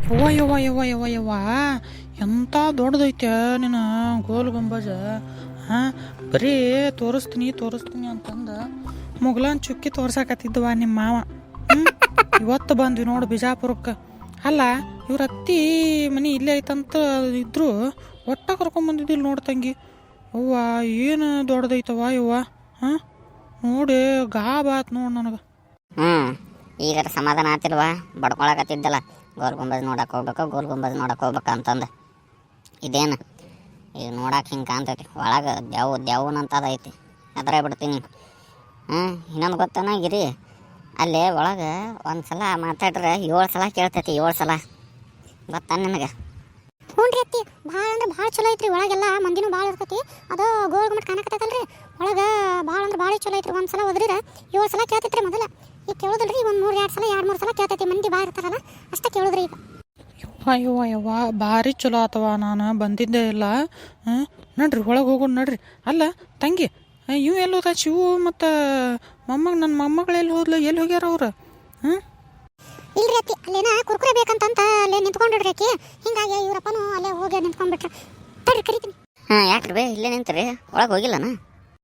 ಯವ್ವ ಯವ್ವ ಯವ್ವ ಯವ್ವ ಯವ್ವ ಎಂಥ ದೊಡ್ಡದೈತೆ ನೀನು ಗೋಲ್ ಗುಂಬಜ. ಹಾಂ, ಬರೀ ತೋರಿಸ್ತೀನಿ ಅಂತಂದು ಮುಗ್ಲನ್ ಚುಕ್ಕಿ ತೋರ್ಸಾಕತ್ತಿದ್ದವ ನಿಮ್ಮ ಮಾವ. ಇವತ್ತು ಬಂದ್ವಿ ನೋಡು ಬಿಜಾಪುರಕ್ಕೆ. ಅಲ್ಲ, ಇವ್ರ ಅತ್ತಿ ಮನೆ ಇಲ್ಲೇ ಐತಂತ ಇದ್ರು ಒಟ್ಟ ಕರ್ಕೊಂಬಂದಿದ್ದಿಲ್ಲ ನೋಡು ತಂಗಿ. ಅವ್ವ ಏನು ದೊಡ್ಡದೈತವ ಯವ್ವ. ಹಾಂ, ನೋಡಿ ಗಾಬಾತ್ ನೋಡು ನನಗೆ. ಈಗ ಸಮಾಧಾನ ಆತಿಲ್ವಾ? ಬಡ್ಕೊಳಕತ್ತಿದ್ದಲ್ಲ, ಗೋಲ್ ಗುಂಬಜ್ ನೋಡಕ್ಕೆ ಹೋಗ್ಬೇಕು ಅಂತಂದು. ಇದೇನು ಈಗ ನೋಡಕ್ಕೆ ಹಿಂಗೆ ಕಾಣ್ತೈತಿ, ಒಳಗೆ ದ್ಯಾವನಂತದ ಐತಿ, ಅದ್ರ ಬಿಡ್ತೀನಿ. ಇನ್ನೊಂದು ಗೊತ್ತನ ಗಿರಿ, ಅಲ್ಲೇ ಒಳಗೆ ಒಂದು ಸಲ ಮಾತಾಡ್ರೆ 7 ಸಲ ಕೇಳ್ತೈತಿ. 7 ಸಲ ಗೊತ್ತಾ ನಿನಗೆ? ಹ್ಞೂ ರೀ ಅತ್ತಿ, ಭಾಳ ಅಂದ್ರೆ ಭಾಳ ಚಲೋ ಐತ್ರಿ. ಒಳಗೆಲ್ಲ ಮಂದಿನೂ ಭಾಳ ಇರ್ತೈತಿ. ಅದು ಗೋಲ್ ಗುಮ್ಮಟ್ ಕಾಣಕತ್ತೈತಲ್ರಿ, ಒಳಗೆ ಭಾಳ ಅಂದ್ರೆ ಭಾಳ ಚಲೋ ಐತ್ರಿ. ಒಂದು ಸಲ ಹೋದ್ರಿರ 7 ಸಲ ಕೇಳ್ತೈತ್ರಿ. ಮೊದಲು ಈಗ ಕೇಳೋದಿಲ್ರಿ, ಒಂದು 2 ಸಲ ಕೇಳ್ತೈತಿ. ಮಂದಿ ಭಾಳ ಇರ್ತಾರಲ್ಲ ಅಷ್ಟೇ ಕೇಳೋದ್ರಿ. ಈಗ ಯವ್ವ ಭಾರಿ ಚಲೋ ಆತವ. ನಾನು ಬಂದಿದ್ದೇ ಇಲ್ಲ. ನಡ್ರಿ ಒಳಗೆ ಹೋಗೋಣ ನಡ್ರಿ. ಅಲ್ಲ ತಂಗಿ, ಇವು ಎಲ್ಲಿ ಹೋದ ಶಿವು ಮತ್ತು ನನ್ನ ಮೊಮ್ಮಗಳು ಎಲ್ಲಿ ಹೋಗ್ಯಾರ ಅವ್ರು? ಇಲ್ರಿ ಅತ್ತಿ, ಅಲ್ಲೇನ ಕುರ್ಕುರೆ ಬೇಕಂತ ಅಲ್ಲೇ ನಿಂತ್ಕೊಂಡಿಡ್ರಿ ಆಕಿ. ಹಿಂಗಾಗಿ ಇವರಪ್ಪನೂ ಅಲ್ಲೇ ಹೋಗಿ ನಿಂತ್ಕೊಂಡ್ಬಿಟ್ರಿ. ತಡ್ರಿ ಕರಿತೀನಿ. ಯಾಕ್ರಿ ಬೇ ಇಲ್ಲೇ ನಿಂತ್ರಿ? ಒಳಗೆ ಹೋಗಿಲ್ಲನ?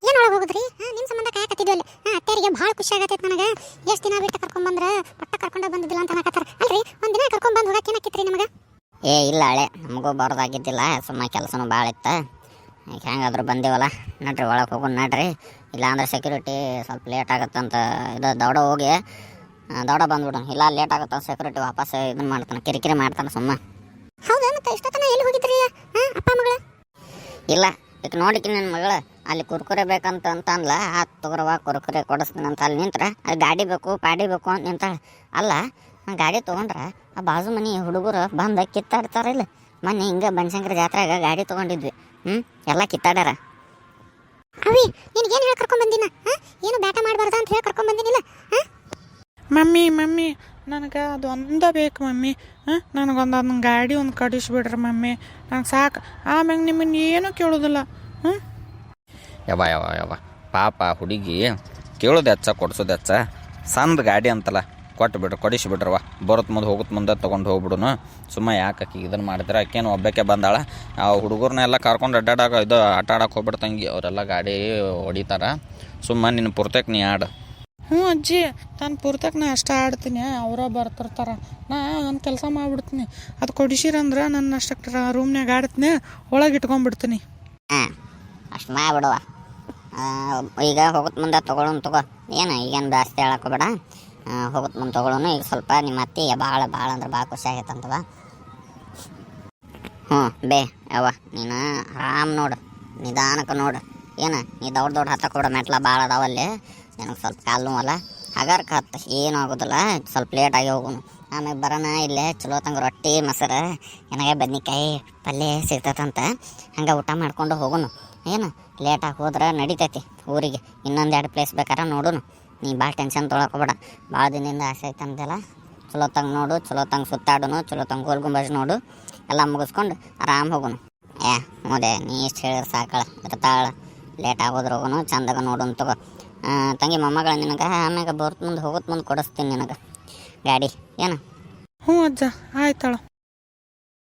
ಏನು ಒಳಗೆ ಹೋಗುದ್ರಿ? ನಿಮ್ಮ ಸಂಬಂಧ ಕಾಯಕತ್ತಿದ್ವಿ ಅಲ್ಲಿ. ಅತ್ತೆಯರಿಗೆ ಭಾಳ ಖುಷಿ ಆಗತ್ತೈತೆ ನನಗೆ. ಎಷ್ಟು ದಿನ ಬಿಟ್ಟು ಕರ್ಕೊಂಡ್ಬಂದ್ರೆ ಪಟ್ಟ ಕರ್ಕೊಂಡು ಬಂದಿದ್ದಿಲ್ಲ ಅಂತ ಅನ್ನಕತ್ತಾರ ಅಲ್ರಿ. ಒಂದಿನ ಕರ್ಕೊಂಡ್ಬಂದು ಹೋಗಕ್ಕೆ ಏನಾಕಿತ್ರಿ ನಿಮಗೆ? ಇಲ್ಲ ಹಳೆ ನಮಗೂ ಬರೋದಾಗಿದ್ದಿಲ್ಲ, ಸುಮ್ಮ ಕೆಲಸನೂ ಭಾಳ ಇತ್ತು. ಈಗ ಹೆಂಗಾದ್ರೂ ಬಂದೇವಲ್ಲ, ನಡ್ರಿ ಒಳಗೆ ಹೋಗೋಣ ನಡ್ರಿ. ಇಲ್ಲಾಂದ್ರೆ ಸೆಕ್ಯೂರಿಟಿ ಸ್ವಲ್ಪ ಲೇಟ್ ಆಗುತ್ತಂತ ಇದು ದೌಡ ಹೋಗಿ ದೌಡ ಬಂದ್ಬಿಡು. ಇಲ್ಲ ಲೇಟ್ ಆಗುತ್ತೆ ಸೆಕ್ಯೂರಿಟಿ ವಾಪಸ್ ಇದನ್ನ ಮಾಡ್ತಾನೆ, ಕಿರಿಕಿರಿ ಮಾಡ್ತಾನೆ ಸುಮ್ಮ. ಹೌದಾ? ಮತ್ತೆ ಇಷ್ಟೊತ್ತನ ಎಲ್ಲಿ ಹೋಗಿದ್ರಿ ಅಪ್ಪ ಮಗಳ? ಇಲ್ಲ ಈಗ ನೋಡಿಕಿ ನನ್ನ ಮಗಳು ಅಲ್ಲಿ ಕುರ್ಕುರೆ ಬೇಕಂತ ಅಂದ್ಲ. ತಗೋರವ ಕುರ್ಕುರೆ ಕೊಡಿಸ್ತೀನಿ ಅಂತ ಅಲ್ಲಿ ನಿಂತ್ರೆ ಅಲ್ಲಿ ಗಾಡಿ ಬೇಕು ಪಾಡಿ ಬೇಕು ಅಂತ ನಿಂತಾಳೆ. ಅಲ್ಲ, ಗಾಡಿ ತೊಗೊಂಡ್ರೆ ಆ ಬಾಜು ಮನೆ ಹುಡುಗರು ಬಂದು ಕಿತ್ತಾಡ್ತಾರಿಲ್ಲ. ಮೊನ್ನೆ ಹಿಂಗೆ ಬನಶಂಕರಿ ಜಾತ್ರೆಗೆ ಗಾಡಿ ತೊಗೊಂಡಿದ್ವಿ. ಎಲ್ಲ ಕಿತ್ತಾಡ್ಯಾರ. ಅವಿ, ನಿನಗೇನು ಹೇಳಿ ಕರ್ಕೊಂಡ್ಬಂದಿನ? ಏನು ಬ್ಯಾಟ ಮಾಡಬಾರ್ದು ಅಂತ ಹೇಳಿ ಕರ್ಕೊಂಡ್ಬಂದಿನಿಲ್ಲ? ಮಮ್ಮಿ ನನಗೆ ಅದು ಒಂದ ಬೇಕು ಮಮ್ಮಿ. ನನಗೊಂದು ಗಾಡಿ ಒಂದು ಕಡಿಸ್ಬಿಡ್ರಿ ಮಮ್ಮಿ, ನಂಗೆ ಸಾಕು. ಆಮ್ಯಾಗ ನಿಮ್ಮನ್ನು ಏನೂ ಕೇಳೋದಿಲ್ಲ. ಯವ್ವ ಪಾಪ ಹುಡುಗಿ ಕೇಳೋದು ಹೆಚ್ಚ ಕೊಡ್ಸೋದು ಹೆಚ್ಚ. ಸಂದ್ ಗಾಡಿ ಅಂತಲ್ಲ, ಕೊಡಿಸ್ಬಿಡ್ರವ. ಬರೋತ್ ಮುಂದೆ ಹೋಗೋತ್ ಮುಂದೆ ತೊಗೊಂಡು ಹೋಗ್ಬಿಡುನು. ಸುಮ್ಮ ಯಾಕೆ ಆಕಿ ಇದನ್ನು ಮಾಡಿದ್ರೆ ಆಕೇನು ಒಬ್ಬಕ್ಕೆ ಬಂದಾಳ. ಆ ಹುಡುಗರನ್ನೆಲ್ಲ ಕರ್ಕೊಂಡು ಆಟ ಆಡಕ್ಕೆ ಹೋಗ್ಬಿಡ್ತಂಗಿ. ಅವರೆಲ್ಲ ಗಾಡಿ ಹೊಡಿತಾರ. ಸುಮ್ಮ ನಿನ್ನ ಪುರ್ತಕ್ಕೆ ನೀ ಆಡು. ಹ್ಞೂ ಅಜ್ಜಿ, ನಾನು ಪೂರ್ತಕ್ಕೆ ನಾ ಅಷ್ಟೇ ಆಡ್ತೀನಿ. ಅವರ ಬರ್ತಿರ್ತಾರೆ. ನಾ ಒಂದು ಕೆಲಸ ಮಾಡಿಬಿಡ್ತೀನಿ, ಅದು ಕೊಡಿಸಿರಂದ್ರೆ ನನ್ನ ಅಷ್ಟಕ್ಕೆ ರೂಮ್ನಾಗ ಆಡ್ತೀನಿ, ಒಳಗೆ ಇಟ್ಕೊಂಡ್ಬಿಡ್ತೀನಿ. ಅಷ್ಟು ಮಾಡಿಬಿಡುವ. ಈಗ ಹೋಗೋತ್ ಮುಂದೆ ತಗೋ. ಏನು ಈಗೇನು ಜಾಸ್ತಿ ಹೇಳಕ್ಕೋಬೇಡ. ಹೋಗೋತ್ ಮುಂದೆ ತೊಗೊಳೋನು. ಈಗ ಸ್ವಲ್ಪ ನಿಮ್ಮ ಅತ್ತಿಗೆ ಭಾಳ ಅಂದ್ರೆ ಭಾಳ ಖುಷಿ ಆಗೈತಂತವ. ಬೇ ಯವ್ವ, ನೀನು ಆರಾಮ್ ನೋಡು, ನಿಧಾನಕ್ಕೆ ನೋಡು. ಏನು ನೀ ದೊಡ್ಡ ಹತ್ತಕ್ಕೆ ಕೊಡ, ಮೆಟ್ಲ ಭಾಳ ಅದಾವಲ್ಲಿ. ನನಗೆ ಸ್ವಲ್ಪ ಕಾಲು ನೋವಲ್ಲ, ಹಗರ್ಕ ಹತ್ತು ಏನೂ ಆಗೋದಿಲ್ಲ. ಸ್ವಲ್ಪ ಲೇಟಾಗಿ ಹೋಗೋನು. ಆಮೇಲೆ ಬರೋಣ ಇಲ್ಲೇ ಚಲೋ ತಂಗ ರೊಟ್ಟಿ ಮೊಸರು ಏನಾಗ ಬದ್ನಿಕಾಯಿ ಪಲ್ಯ ಸಿಗ್ತೈತಂತ, ಹಂಗೆ ಊಟ ಮಾಡ್ಕೊಂಡು ಹೋಗೋನು. ಏನು ಲೇಟಾಗಿ ಹೋದ್ರೆ ನಡಿತೈತಿ ಊರಿಗೆ. ಇನ್ನೊಂದು 2 ಪ್ಲೇಸ್ ಬೇಕಾರೆ ನೋಡೋನು. ನೀ ಭಾಳ ಟೆನ್ಷನ್ ತೊಗೊಳಕೋಬೇಡ. ಭಾಳ ದಿನದಿಂದ ಆಸೆ ಐತಂತೆಲ್ಲ. ಚಲೋ ತಂಗ ನೋಡು, ಚಲೋ ತಂಗ ಸುತ್ತಾಡೋನು, ಚಲೋ ತಂಗ ಗೋಲ್ ಗುಂಬಜ್ ನೋಡು. ಎಲ್ಲ ಮುಗಿಸ್ಕೊಂಡು ಆರಾಮ್ ಹೋಗೋನು. ಹೋದೆ ನೀ ಇಷ್ಟು ಹೇಳಿದ್ರೆ ಸಾಕಳ ಇರ್ತಾಳ. ಲೇಟ್ ಆಗೋದ್ರೆ ಹೋಗೋನು, ಚಂದಾಗ ನೋಡೋನು. ತಗೋ ತಂಗಿ ಮೊಮ್ಮಗಳ ನಿನಗೆ ಆಮ್ಯಾಗ ಹೋಗೋತ್ ಮುಂದೆ ಕೊಡಿಸ್ತೀನಿ ನಿನಗೆ ಗಾಡಿ. ಏನು? ಹ್ಞೂ ಅಜ್ಜ, ಆಯ್ತಾಳ.